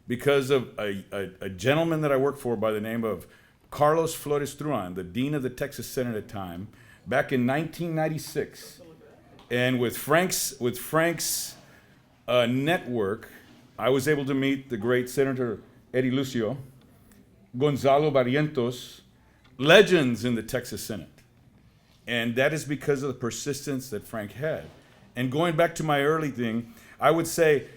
because of a gentleman that I worked for by the name of Carlos Flores Truan, the dean of the Texas Senate at the time, back in 1996. And with Frank's network, I was able to meet the great Senator Eddie Lucio, Gonzalo Barrientos, legends in the Texas Senate. And that is because of the persistence that Frank had. And going back to my early thing, I would say,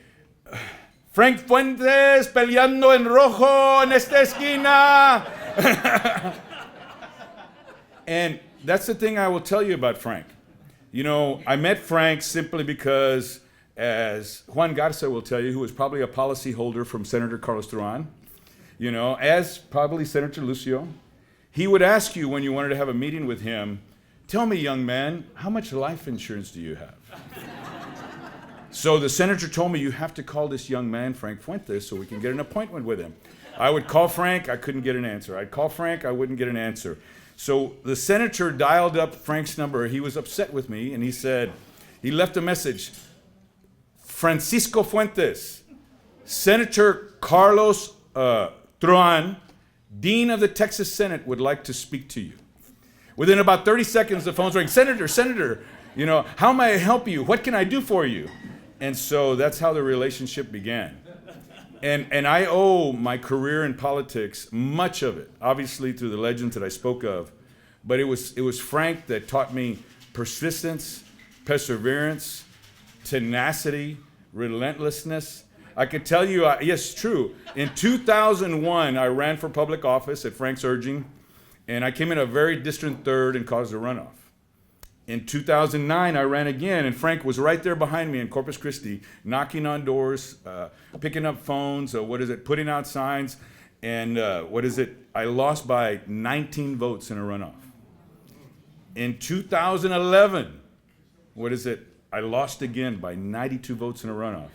Frank Fuentes peleando en rojo en esta esquina. And that's the thing I will tell you about Frank. You know, I met Frank simply because, as Juan Garza will tell you, who was probably a policy holder from Senator Carlos Truan, you know, as probably Senator Lucio, he would ask you when you wanted to have a meeting with him, tell me, young man, how much life insurance do you have? So the senator told me, you have to call this young man, Frank Fuentes, so we can get an appointment with him. I would call Frank, I couldn't get an answer. I'd call Frank, I wouldn't get an answer. So the senator dialed up Frank's number. He was upset with me, and he said, he left a message, Francisco Fuentes, Senator Carlos Truan, Dean of the Texas Senate, would like to speak to you. Within about 30 seconds, the phone's ringing, Senator, you know, how may I help you? What can I do for you? And so that's how the relationship began. And I owe my career in politics, much of it, obviously through the legends that I spoke of, but it was Frank that taught me persistence, perseverance, tenacity, relentlessness. I could tell you, yes, true. In 2001, I ran for public office at Frank's urging, and I came in a very distant third and caused a runoff. In 2009, I ran again, and Frank was right there behind me in Corpus Christi, knocking on doors, picking up phones, putting out signs, and I lost by 19 votes in a runoff. In 2011, I lost again by 92 votes in a runoff.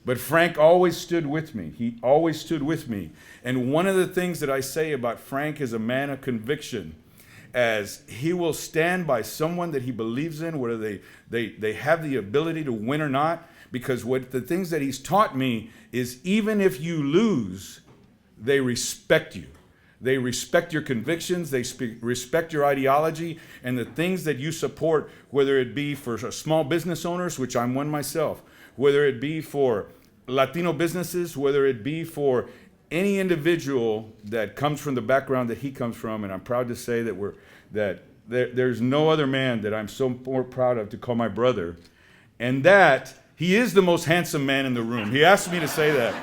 But Frank always stood with me. He always stood with me. And one of the things that I say about Frank is a man of conviction, as he will stand by someone that he believes in, whether they have the ability to win or not, because what the things that he's taught me is even if you lose, they respect you. They respect your convictions, they respect your ideology, and the things that you support, whether it be for small business owners, which I'm one myself, whether it be for Latino businesses, whether it be for any individual that comes from the background that he comes from, and I'm proud to say that there's no other man that I'm so more proud of to call my brother, and that he is the most handsome man in the room. He asked me to say that.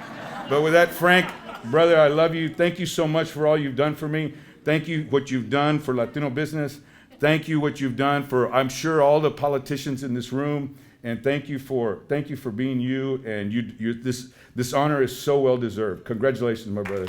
But with that, Frank, brother, I love you. Thank you so much for all you've done for me. Thank you what you've done for Latino business. Thank you what you've done for, I'm sure, all the politicians in this room. And thank you for being you. And this honor is so well deserved. Congratulations, my brother.